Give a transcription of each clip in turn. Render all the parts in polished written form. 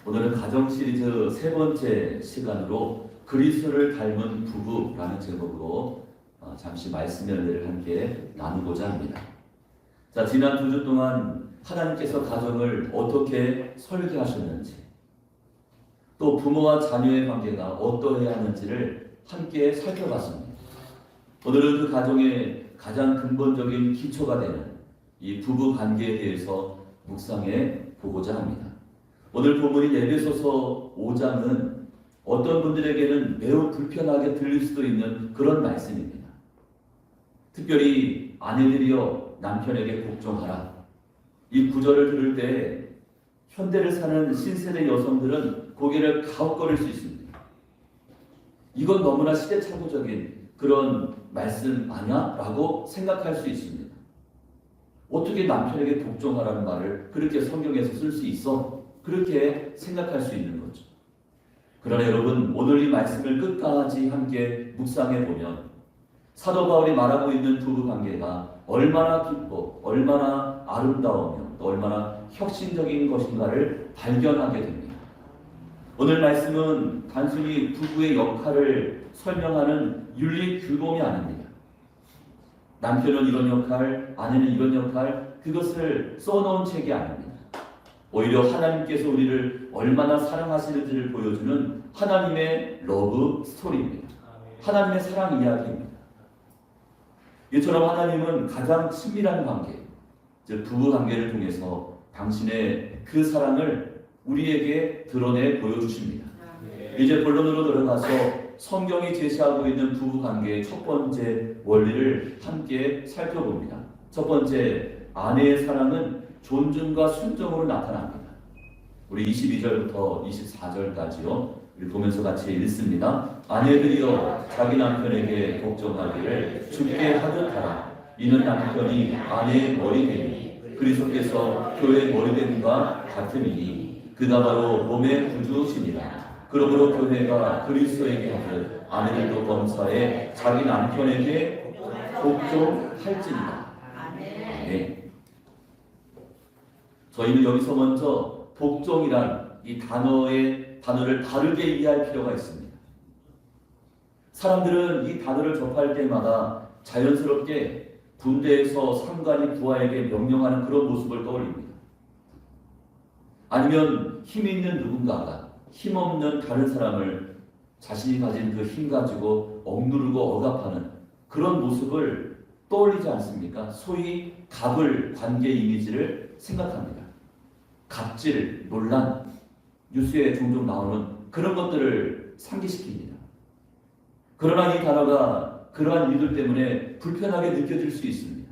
오늘은 가정 시리즈 세 번째 시간으로 그리스도를 닮은 부부라는 제목으로 잠시 말씀 연례를 함께 나누고자 합니다. 자, 지난 2주 동안 하나님께서 가정을 어떻게 설계하셨는지, 또 부모와 자녀의 관계가 어떠해야 하는지를 함께 살펴봤습니다. 오늘은 그 가정의 가장 근본적인 기초가 되는 이 부부 관계에 대해서 묵상해 보고자 합니다. 오늘 본문인 에베소서 5장은 어떤 분들에게는 매우 불편하게 들릴 수도 있는 그런 말씀입니다. 특별히 아내들이여 남편에게 복종하라. 이 구절을 들을 때 현대를 사는 신세대 여성들은 고개를 가웃거릴 수 있습니다. 이건 너무나 시대착오적인 그런 말씀 아니야? 라고 생각할 수 있습니다. 어떻게 남편에게 복종하라는 말을 그렇게 성경에서 쓸 수 있어? 그렇게 생각할 수 있는 거죠. 그러나 여러분, 오늘 이 말씀을 끝까지 함께 묵상해 보면 사도 바울이 말하고 있는 부부 관계가 얼마나 깊고 얼마나 아름다우며 또 얼마나 혁신적인 것인가를 발견하게 됩니다. 오늘 말씀은 단순히 부부의 역할을 설명하는 윤리 규범이 아닙니다. 남편은 이런 역할, 아내는 이런 역할, 그것을 써놓은 책이 아닙니다. 오히려 하나님께서 우리를 얼마나 사랑하시는지를 보여주는 하나님의 러브 스토리입니다. 하나님의 사랑 이야기입니다. 이처럼 하나님은 가장 친밀한 관계, 즉 부부 관계를 통해서 당신의 그 사랑을 우리에게 드러내 보여주십니다. 이제 본론으로 들어가서 성경이 제시하고 있는 부부 관계의 첫 번째 원리를 함께 살펴봅니다. 첫 번째, 아내의 사랑은 존중과 순종으로 나타납니다. 우리 22절부터 24절까지요. 우리 보면서 같이 읽습니다. 아내들이여 자기 남편에게 복종하기를 주께 하듯 하라. 이는 남편이 아내의 머리 되니 그리스도께서 교회의 머리 됨과 같음이니 그가 바로 몸의 구주시니라. 그러므로 교회가 그리스도에게 하듯 아내들도 범사에 자기 남편에게 복종할지니라. 아멘. 저희는 여기서 먼저 복종이란 이 단어를 다르게 이해할 필요가 있습니다. 사람들은 이 단어를 접할 때마다 자연스럽게 군대에서 상관이 부하에게 명령하는 그런 모습을 떠올립니다. 아니면 힘 있는 누군가가 힘없는 다른 사람을 자신이 가진 그 힘 가지고 억누르고 억압하는 그런 모습을 떠올리지 않습니까? 소위 갑을 관계 이미지를 생각합니다. 갑질, 논란, 뉴스에 종종 나오는 그런 것들을 상기시킵니다. 그러나 이 단어가 그러한 이유들 때문에 불편하게 느껴질 수 있습니다.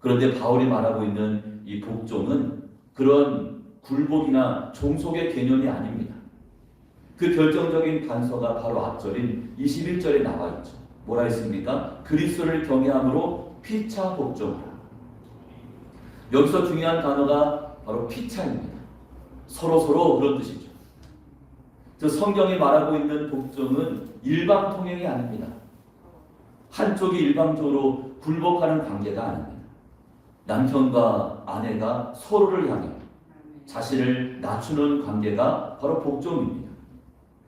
그런데 바울이 말하고 있는 이 복종은 그런 굴복이나 종속의 개념이 아닙니다. 그 결정적인 단서가 바로 앞절인 21절에 나와 있죠. 뭐라 했습니까? 그리스도를 경외함으로 피차 복종하라. 여기서 중요한 단어가 바로 피차입니다. 서로 그런 뜻이죠. 저 성경이 말하고 있는 복종은 일방 통행이 아닙니다. 한쪽이 일방적으로 굴복하는 관계가 아닙니다. 남편과 아내가 서로를 향해 자신을 낮추는 관계가 바로 복종입니다.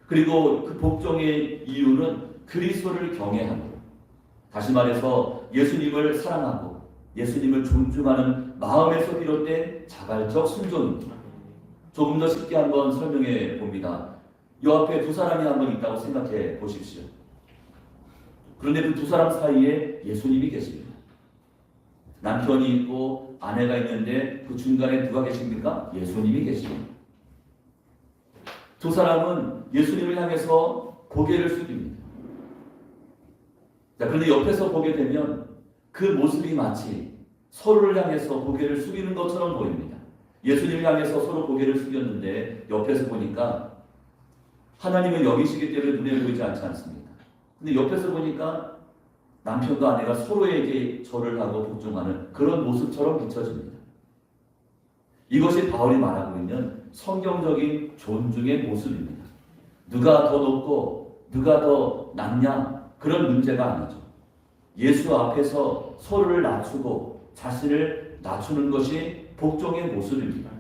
그리고 그 복종의 이유는 그리스도를 경외하고, 다시 말해서 예수님을 사랑하고 예수님을 존중하는 마음에서 비롯된 자발적 순종입니다. 조금 더 쉽게 한번 설명해 봅니다. 이 앞에 두 사람이 한번 있다고 생각해 보십시오. 그런데 그 두 사람 사이에 예수님이 계십니다. 남편이 있고 아내가 있는데 그 중간에 누가 계십니까? 예수님이 계십니다. 두 사람은 예수님을 향해서 고개를 숙입니다. 자, 그런데 옆에서 보게 되면 그 모습이 마치 서로를 향해서 고개를 숙이는 것처럼 보입니다. 예수님을 향해서 서로 고개를 숙였는데 옆에서 보니까 하나님은 여기시기 때문에 눈에 보이지 않지 않습니까? 근데 옆에서 보니까 남편과 아내가 서로에게 절을 하고 복종하는 그런 모습처럼 비춰집니다. 이것이 바울이 말하고 있는 성경적인 존중의 모습입니다. 누가 더 높고 누가 더 낮냐 그런 문제가 아니죠. 예수 앞에서 서로를 낮추고 자신을 낮추는 것이 복종의 모습입니다.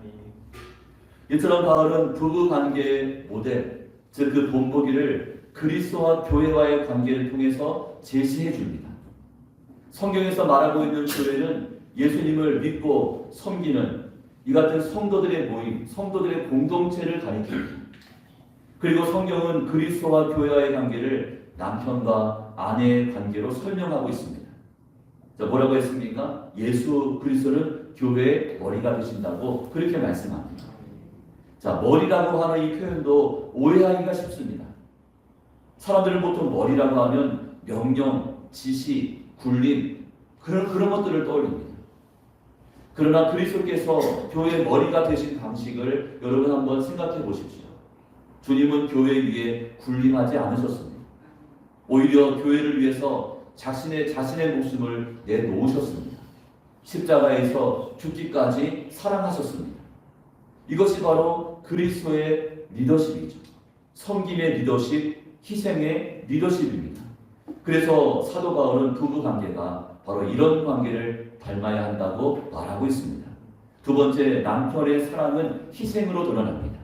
이처럼 바울은 부부관계의 모델, 즉 그 본보기를 그리스도와 교회와의 관계를 통해서 제시해 줍니다. 성경에서 말하고 있는 교회는 예수님을 믿고 섬기는 이 같은 성도들의 모임, 성도들의 공동체를 가리킵니다. 그리고 성경은 그리스도와 교회와의 관계를 남편과 아내의 관계로 설명하고 있습니다. 자, 뭐라고 했습니까? 예수 그리스도는 교회의 머리가 되신다고 그렇게 말씀합니다. 자, 머리라고 하는 이 표현도 오해하기가 쉽습니다. 사람들은 보통 머리라고 하면 명령, 지시, 굴림 그런 것들을 떠올립니다. 그러나 그리스도께서 교회의 머리가 되신 방식을 여러분 한번 생각해 보십시오. 주님은 교회 위에 군림하지 않으셨습니다. 오히려 교회를 위해서 자신의 목숨을 내놓으셨습니다. 십자가에서 죽기까지 사랑하셨습니다. 이것이 바로 그리스도의 리더십이죠. 섬김의 리더십, 희생의 리더십입니다. 그래서 사도 바울은 부부관계가 바로 이런 관계를 닮아야 한다고 말하고 있습니다. 두 번째, 남편의 사랑은 희생으로 드러납니다.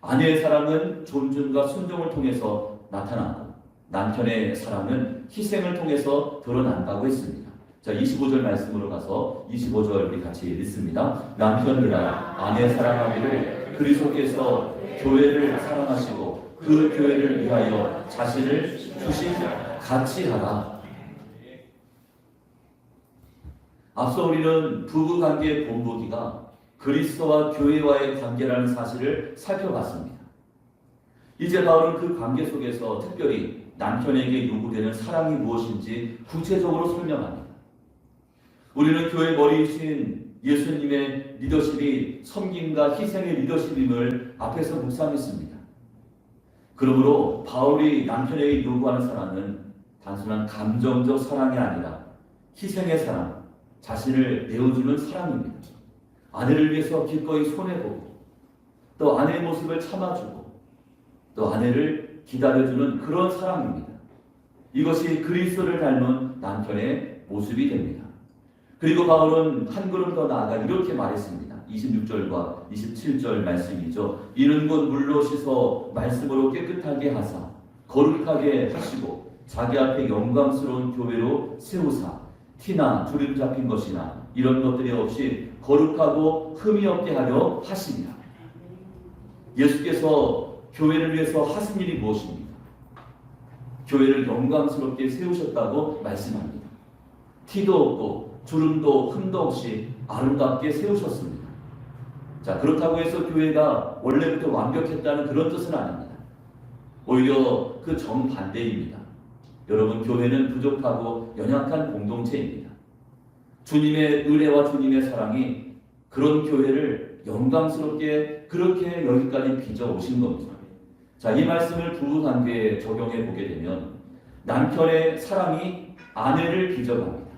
아내의 사랑은 존중과 순종을 통해서 나타나고 남편의 사랑은 희생을 통해서 드러난다고 했습니다. 자, 25절 말씀으로 가서 25절 우리 같이 읽습니다. 남편들아 아내 사랑하기를 그리스도께서 교회를 사랑하시고 그 교회를 위하여 자신을 주신 같이 하라. 앞서 우리는 부부관계의 본보기가 그리스도와 교회와의 관계라는 사실을 살펴봤습니다. 이제 바울은 그 관계 속에서 특별히 남편에게 요구되는 사랑이 무엇인지 구체적으로 설명합니다. 우리는 교회 머리이신 예수님의 리더십이 섬김과 희생의 리더십임을 앞에서 묵상했습니다. 그러므로 바울이 남편에게 요구하는 사랑은 단순한 감정적 사랑이 아니라 희생의 사랑, 자신을 내어주는 사랑입니다. 아내를 위해서 기꺼이 손해보고 또 아내의 모습을 참아주고 또 아내를 기다려주는 그런 사랑입니다. 이것이 그리스도를 닮은 남편의 모습이 됩니다. 그리고 바울은 한 걸음 더 나아가 이렇게 말했습니다. 26절과 27절 말씀이죠. 이는 곧 물로 씻어 말씀으로 깨끗하게 하사 거룩하게 하시고 자기 앞에 영광스러운 교회로 세우사 티나 주름 잡힌 것이나 이런 것들이 없이 거룩하고 흠이 없게 하려 하시니라. 예수께서 교회를 위해서 하신 일이 무엇입니까? 교회를 영광스럽게 세우셨다고 말씀합니다. 티도 없고 주름도 흠도 없이 아름답게 세우셨습니다. 자, 그렇다고 해서 교회가 원래부터 완벽했다는 그런 뜻은 아닙니다. 오히려 그 정반대입니다. 여러분, 교회는 부족하고 연약한 공동체입니다. 주님의 은혜와 주님의 사랑이 그런 교회를 영광스럽게 그렇게 여기까지 빚어 오신 겁니다. 자, 이 말씀을 부부관계에 적용해 보게 되면 남편의 사랑이 아내를 빚어갑니다.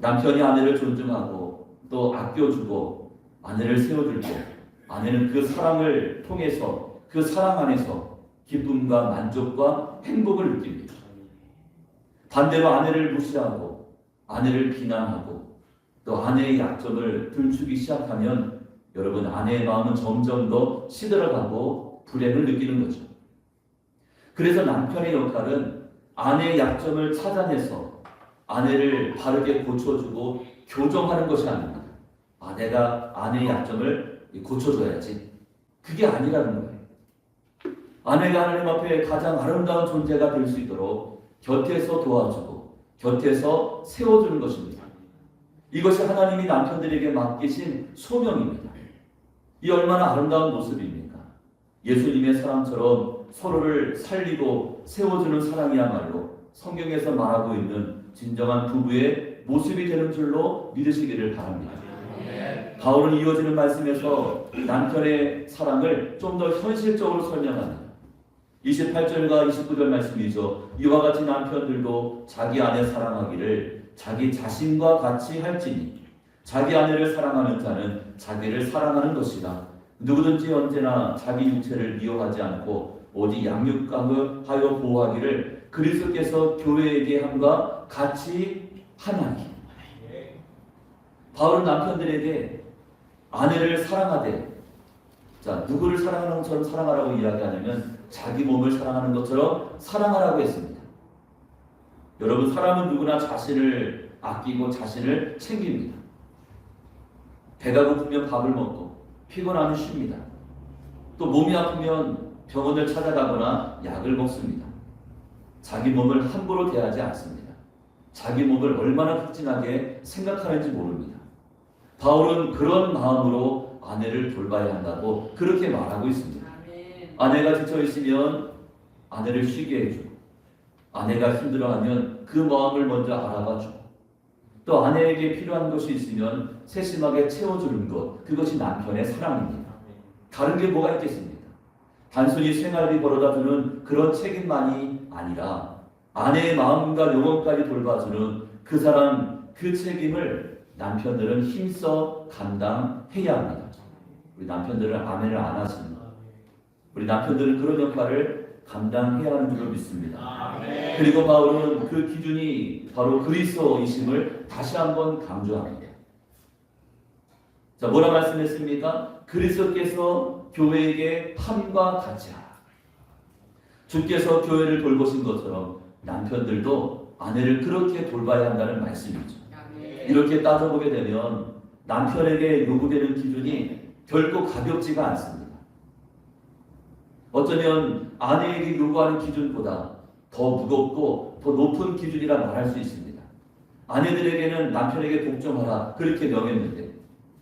남편이 아내를 존중하고 또 아껴주고 아내를 세워줄 때 아내는 그 사랑을 통해서 그 사랑 안에서 기쁨과 만족과 행복을 느낍니다. 반대로 아내를 무시하고 아내를 비난하고 또 아내의 약점을 들추기 시작하면 여러분, 아내의 마음은 점점 더 시들어가고 불행을 느끼는 거죠. 그래서 남편의 역할은 아내의 약점을 찾아내서 아내를 바르게 고쳐주고 교정하는 것이 아닙니다. 내가 아내의 약점을 고쳐줘야지. 그게 아니라는 거예요. 아내가 하나님 앞에 가장 아름다운 존재가 될 수 있도록 곁에서 도와주고 곁에서 세워주는 것입니다. 이것이 하나님이 남편들에게 맡기신 소명입니다. 이 얼마나 아름다운 모습입니까? 예수님의 사랑처럼 서로를 살리고 세워주는 사랑이야말로 성경에서 말하고 있는 진정한 부부의 모습이 되는 줄로 믿으시기를 바랍니다. 바울은 이어지는 말씀에서 남편의 사랑을 좀 더 현실적으로 설명합니다. 28절과 29절 말씀이죠. 이와 같이 남편들도 자기 아내 사랑하기를 자기 자신과 같이 할지니 자기 아내를 사랑하는 자는 자기를 사랑하는 것이다. 누구든지 언제나 자기 육체를 미워하지 않고 오직 양육하여 보호하기를 그리스도께서 교회에게 함과 같이 하나니. 바울은 남편들에게 아내를 사랑하되, 자, 누구를 사랑하는 것처럼 사랑하라고 이야기하냐면 자기 몸을 사랑하는 것처럼 사랑하라고 했습니다. 여러분, 사람은 누구나 자신을 아끼고 자신을 챙깁니다. 배가 고프면 밥을 먹고 피곤하면 쉽니다. 또 몸이 아프면 병원을 찾아가거나 약을 먹습니다. 자기 몸을 함부로 대하지 않습니다. 자기 몸을 얼마나 극진하게 생각하는지 모릅니다. 바울은 그런 마음으로 아내를 돌봐야 한다고 그렇게 말하고 있습니다. 아내가 지쳐있으면 아내를 쉬게 해주고, 아내가 힘들어하면 그 마음을 먼저 알아봐주고, 또 아내에게 필요한 것이 있으면 세심하게 채워주는 것, 그것이 남편의 사랑입니다. 다른 게 뭐가 있겠습니까? 단순히 생활비 벌어다주는 그런 책임만이 아니라 아내의 마음과 영혼까지 돌봐주는 그 사람, 그 책임을 남편들은 힘써 감당해야 합니다. 우리 남편들은 아멘을 안 하십니다. 우리 남편들은 그런 역할을 감당해야 하는 줄로 믿습니다. 그리고 바울은 그 기준이 바로 그리스도이심을 다시 한번 강조합니다. 자, 뭐라 말씀했습니까? 그리스도께서 교회에게 함과 같이 하라. 주께서 교회를 돌보신 것처럼 남편들도 아내를 그렇게 돌봐야 한다는 말씀이죠. 이렇게 따져보게 되면 남편에게 요구되는 기준이 결코 가볍지가 않습니다. 어쩌면 아내에게 요구하는 기준보다 더 무겁고 더 높은 기준이라 말할 수 있습니다. 아내들에게는 남편에게 복종하라 그렇게 명했는데,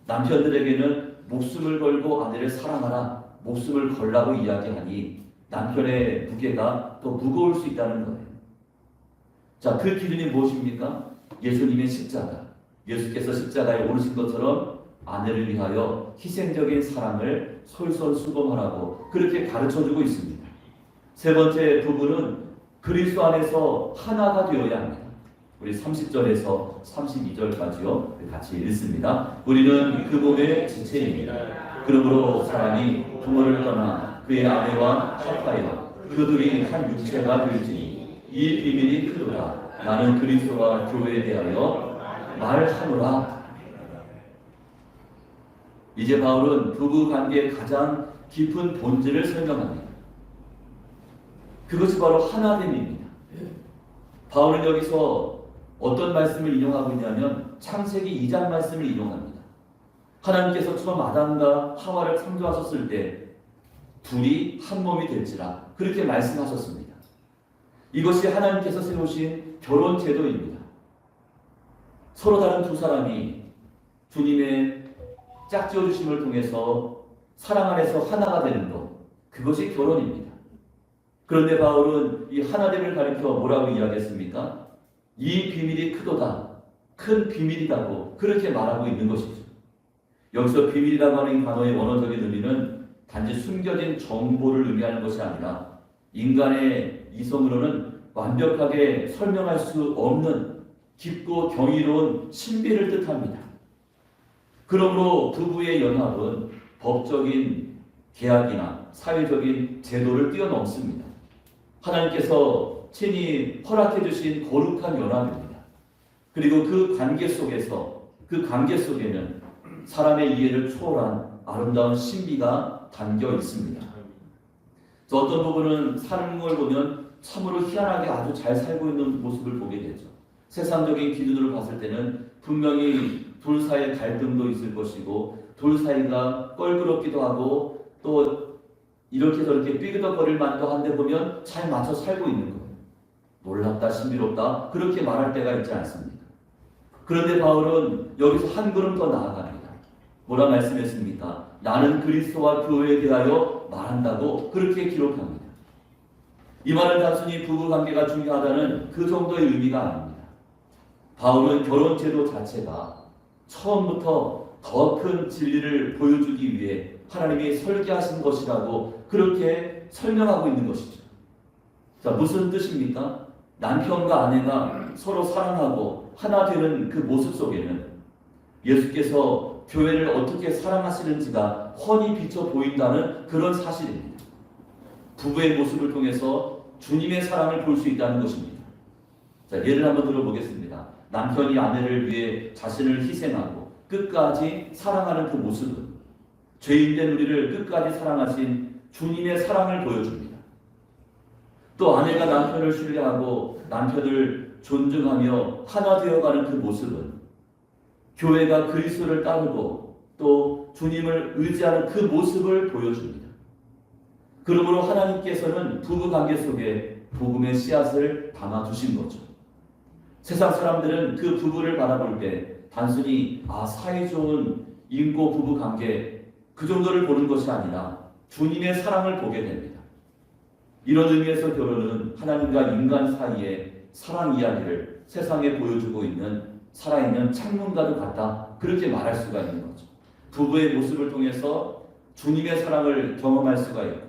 남편들에게는 목숨을 걸고 아내를 사랑하라, 목숨을 걸라고 이야기하니 남편의 무게가 더 무거울 수 있다는 거예요. 자, 그 기준이 무엇입니까? 예수님의 십자가. 예수께서 십자가에 오르신 것처럼 아내를 위하여 희생적인 사랑을 솔솔수범하라고 그렇게 가르쳐주고 있습니다. 세 번째, 부부는 그리스도 안에서 하나가 되어야 합니다. 우리 30절에서 32절까지요. 같이 읽습니다. 우리는 그 몸의 지체입니다. 그러므로 사람이 부모를 떠나 그의 아내와 합하여 그들이 한 육체가 될지니 이 비밀이 크도다. 나는 그리스도와 교회에 대하여 말하노라. 이제 바울은 부부 관계의 가장 깊은 본질을 설명합니다. 그것이 바로 하나됨입니다. 바울은 여기서 어떤 말씀을 인용하고 있냐면 창세기 2장 말씀을 인용합니다. 하나님께서 처음 아담과 하와를 창조하셨을 때 둘이 한 몸이 될지라 그렇게 말씀하셨습니다. 이것이 하나님께서 세우신 결혼 제도입니다. 서로 다른 두 사람이 주님의 짝지어 주심을 통해서 사랑 안에서 하나가 되는 것, 그것이 결혼입니다. 그런데 바울은 이 하나됨을 가리켜 뭐라고 이야기했습니까? 이 비밀이 크도다, 큰 비밀이라고 그렇게 말하고 있는 것이죠. 여기서 비밀이라고 하는 단어의 원어적인 의미는 단지 숨겨진 정보를 의미하는 것이 아니라 인간의 이성으로는 완벽하게 설명할 수 없는 깊고 경이로운 신비를 뜻합니다. 그러므로 부부의 연합은 법적인 계약이나 사회적인 제도를 뛰어넘습니다. 하나님께서 친히 허락해 주신 거룩한 연합입니다. 그리고 그 관계 속에는 사람의 이해를 초월한 아름다운 신비가 담겨 있습니다. 어떤 부분은 사는 걸 보면 참으로 희한하게 아주 잘 살고 있는 모습을 보게 되죠. 세상적인 기준으로 봤을 때는 분명히 둘 사이의 갈등도 있을 것이고 둘 사이가 껄끄럽기도 하고 또 이렇게 저렇게 삐그덕거릴 만도 한데 보면 잘 맞춰 살고 있는 거예요. 놀랍다, 신비롭다 그렇게 말할 때가 있지 않습니까? 그런데 바울은 여기서 한 걸음 더 나아갑니다. 뭐라 말씀했습니까? 나는 그리스도와 교회에 대하여 말한다고 그렇게 기록합니다. 이 말은 단순히 부부관계가 중요하다는 그 정도의 의미가 아닙니다. 바울은 결혼제도 자체가 처음부터 더 큰 진리를 보여주기 위해 하나님이 설계하신 것이라고 그렇게 설명하고 있는 것이죠. 자, 무슨 뜻입니까? 남편과 아내가 서로 사랑하고 하나 되는 그 모습 속에는 예수께서 교회를 어떻게 사랑하시는지가 훤히 비쳐 보인다는 그런 사실입니다. 부부의 모습을 통해서 주님의 사랑을 볼 수 있다는 것입니다. 자, 예를 한번 들어보겠습니다. 남편이 아내를 위해 자신을 희생하고 끝까지 사랑하는 그 모습은 죄인된 우리를 끝까지 사랑하신 주님의 사랑을 보여줍니다. 또 아내가 남편을 신뢰하고 남편을 존중하며 하나 되어가는 그 모습은 교회가 그리스도를 따르고 또 주님을 의지하는 그 모습을 보여줍니다. 그러므로 하나님께서는 부부관계 속에 복음의 씨앗을 담아주신 거죠. 세상 사람들은 그 부부를 바라볼 때 단순히 사이좋은 인고 부부관계 그 정도를 보는 것이 아니라 주님의 사랑을 보게 됩니다. 이런 의미에서 결혼은 하나님과 인간 사이의 사랑 이야기를 세상에 보여주고 있는 살아있는 창문과도 같다, 그렇게 말할 수가 있는 거죠. 부부의 모습을 통해서 주님의 사랑을 경험할 수가 있고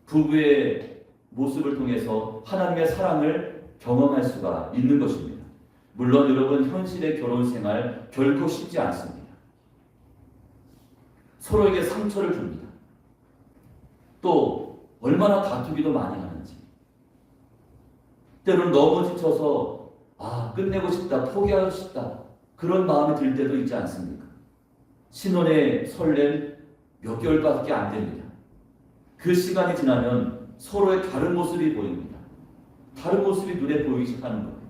부부의 모습을 통해서 하나님의 사랑을 경험할 수가 있는 것입니다. 물론 여러분, 현실의 결혼 생활 결코 쉽지 않습니다. 서로에게 상처를 줍니다. 또 얼마나 다투기도 많이 하는지, 때로는 너무 지쳐서 끝내고 싶다, 포기하고 싶다, 그런 마음이 들 때도 있지 않습니까? 신혼의 설렘 몇 개월밖에 안 됩니다. 그 시간이 지나면 서로의 다른 모습이 보입니다. 다른 모습이 눈에 보이기 시작하는 거예요.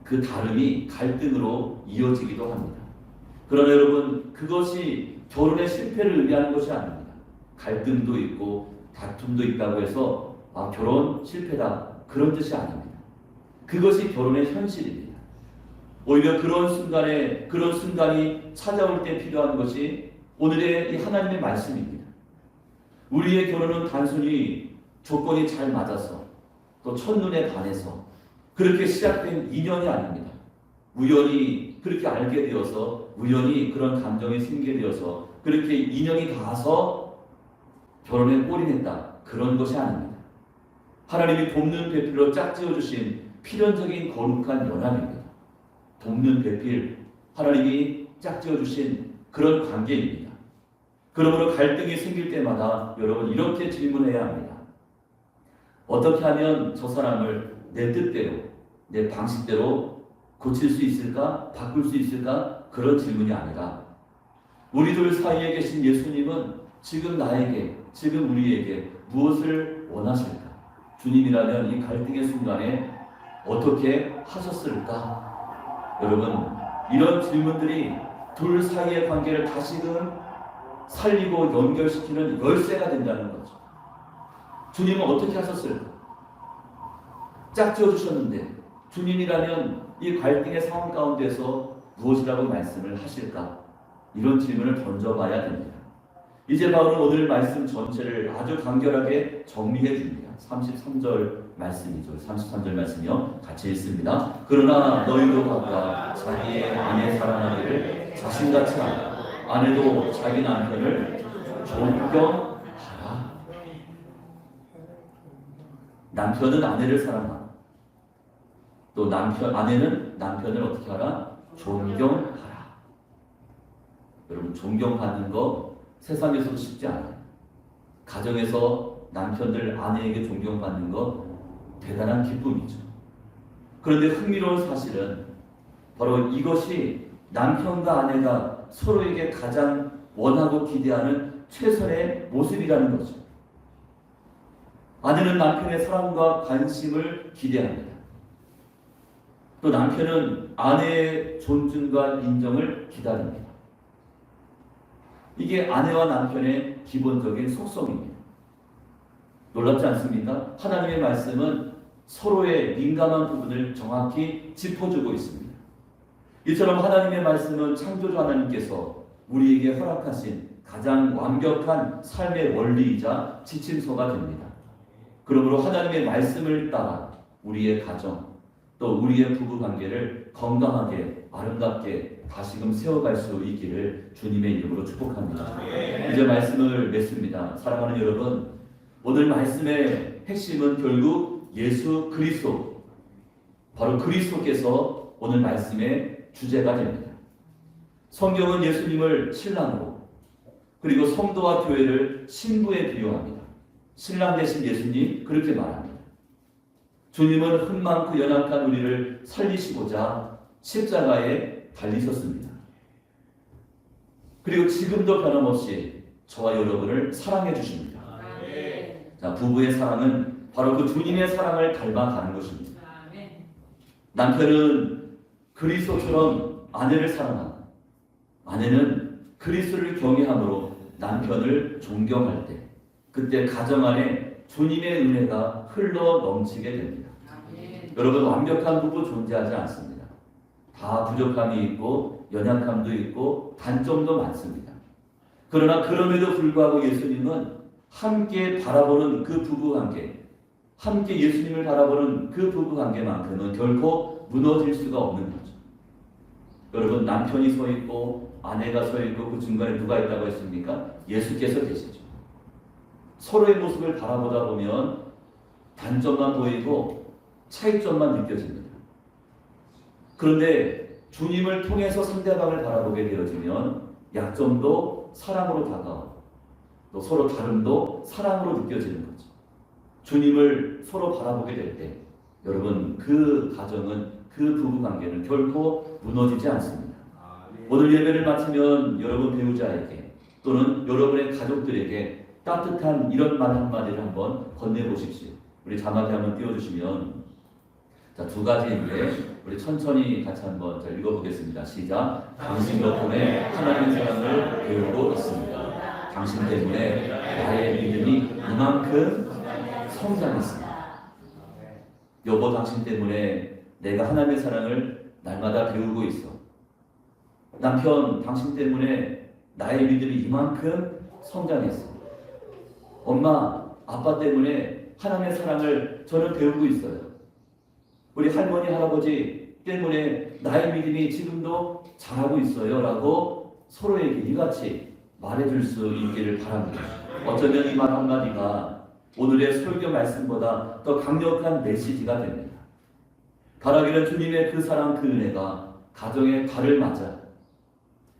그 다름이 갈등으로 이어지기도 합니다. 그러나 여러분, 그것이 결혼의 실패를 의미하는 것이 아닙니다. 갈등도 있고 다툼도 있다고 해서 결혼 실패다, 그런 뜻이 아닙니다. 그것이 결혼의 현실입니다. 오히려 그런 순간이 찾아올 때 필요한 것이 오늘의 이 하나님의 말씀입니다. 우리의 결혼은 단순히 조건이 잘 맞아서 또 첫눈에 반해서 그렇게 시작된 인연이 아닙니다. 우연히 그렇게 알게 되어서, 우연히 그런 감정이 생기게 되어서 그렇게 인연이 닿아서 결혼에 꼴이냈다, 그런 것이 아닙니다. 하나님이 돕는 배필로 짝지어 주신 필연적인 거룩한 연합입니다. 돕는 배필, 하나님이 짝지어 주신 그런 관계입니다. 그러므로 갈등이 생길 때마다 여러분, 이렇게 질문해야 합니다. 어떻게 하면 저 사람을 내 뜻대로, 내 방식대로 고칠 수 있을까? 바꿀 수 있을까? 그런 질문이 아니라 우리 둘 사이에 계신 예수님은 지금 나에게, 지금 우리에게 무엇을 원하실까? 주님이라면 이 갈등의 순간에 어떻게 하셨을까? 여러분, 이런 질문들이 둘 사이의 관계를 다시금 살리고 연결시키는 열쇠가 된다는 거죠. 주님은 어떻게 하셨을까? 짝지어 주셨는데 주님이라면 이 갈등의 상황 가운데서 무엇이라고 말씀을 하실까? 이런 질문을 던져봐야 됩니다. 이제 바울은 오늘 말씀 전체를 아주 간결하게 정리해 줍니다. 33절 말씀이죠. 33절 말씀이요. 같이 읽습니다. 그러나 너희도 각각 자기의 아내 사랑하기를 자신같이 하라. 아내도 자기 남편을 존경하라. 남편은 아내를 사랑하라. 또 아내는 남편을 어떻게 하라? 존경하라. 여러분, 존경받는 거 세상에서도 쉽지 않아요. 가정에서 남편들 아내에게 존경받는 거 대단한 기쁨이죠. 그런데 흥미로운 사실은 바로 이것이 남편과 아내가 서로에게 가장 원하고 기대하는 최선의 모습이라는 거죠. 아내는 남편의 사랑과 관심을 기대합니다. 또 남편은 아내의 존중과 인정을 기다립니다. 이게 아내와 남편의 기본적인 속성입니다. 놀랍지 않습니까? 하나님의 말씀은 서로의 민감한 부분을 정확히 짚어주고 있습니다. 이처럼 하나님의 말씀은 창조주 하나님께서 우리에게 허락하신 가장 완벽한 삶의 원리이자 지침서가 됩니다. 그러므로 하나님의 말씀을 따라 우리의 가정, 또 우리의 부부관계를 건강하게 아름답게 다시금 세워갈 수 있기를 주님의 이름으로 축복합니다. 이제 말씀을 맺습니다. 사랑하는 여러분, 오늘 말씀의 핵심은 결국 예수 그리스도, 바로 그리스도께서 오늘 말씀의 주제가 됩니다. 성경은 예수님을 신랑으로, 그리고 성도와 교회를 신부에 비유합니다. 신랑 대신 예수님 그렇게 말합니다. 주님은 흠 많고 연약한 우리를 살리시고자 십자가에 달리셨습니다. 그리고 지금도 변함없이 저와 여러분을 사랑해 주십니다. 자, 부부의 사랑은 바로 그 주님의 사랑을 닮아가는 것입니다. 남편은 그리스도처럼 아내를 사랑하고, 아내는 그리스도를 경외함으로 남편을 존경할 때, 그때 가정 안에 주님의 은혜가 흘러 넘치게 됩니다. 여러분, 완벽한 부부 존재하지 않습니다. 다 부족함이 있고 연약함도 있고 단점도 많습니다. 그러나 그럼에도 불구하고 예수님은 함께 바라보는 그 부부관계, 함께 예수님을 바라보는 그 부부관계만큼은 결코 무너질 수가 없는 거죠. 여러분, 남편이 서 있고 아내가 서 있고 그 중간에 누가 있다고 했습니까? 예수께서 계시죠. 서로의 모습을 바라보다 보면 단점만 보이고 차이점만 느껴집니다. 그런데 주님을 통해서 상대방을 바라보게 되어지면 약점도 사랑으로 다가오고 또 서로 다름도 사랑으로 느껴지는 거죠. 주님을 서로 바라보게 될 때 여러분, 그 가정은, 그 부부관계는 결코 무너지지 않습니다. 오늘 예배를 마치면 여러분 배우자에게 또는 여러분의 가족들에게 따뜻한 이런 말 한마디를 한번 건네보십시오. 우리 자막에 한번 띄워주시면, 자, 두 가지인데 우리 천천히 같이 한번 읽어보겠습니다. 시작. 당신 덕분에 하나님의 사랑을 배우고 있습니다. 당신 때문에 나의 믿음이 이만큼 성장했습니다. 여보, 당신 때문에 내가 하나님의 사랑을 날마다 배우고 있어. 남편, 당신 때문에 나의 믿음이 이만큼 성장했어. 엄마, 아빠 때문에 하나님의 사랑을 저는 배우고 있어요. 우리 할머니, 할아버지 때문에 나의 믿음이 지금도 자라고 있어요. 라고 서로에게 이같이 말해줄 수 있기를 바랍니다. 어쩌면 이 말 한마디가 오늘의 설교 말씀보다 더 강력한 메시지가 됩니다. 바라기는 주님의 그 사랑, 그 은혜가 가정의 달을 맞아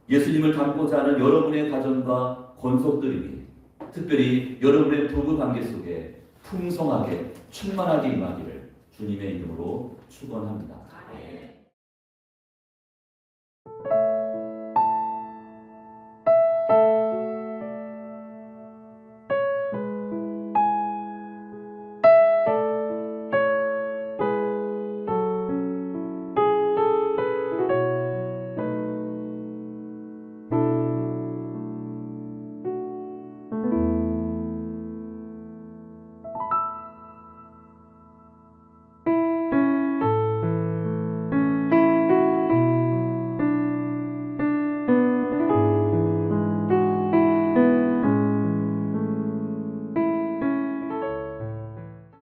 예수님을 닮고자 하는 여러분의 가정과 권속들에게, 특별히 여러분의 부부 관계 속에 풍성하게 충만하게 임하기를 주님의 이름으로 축원합니다.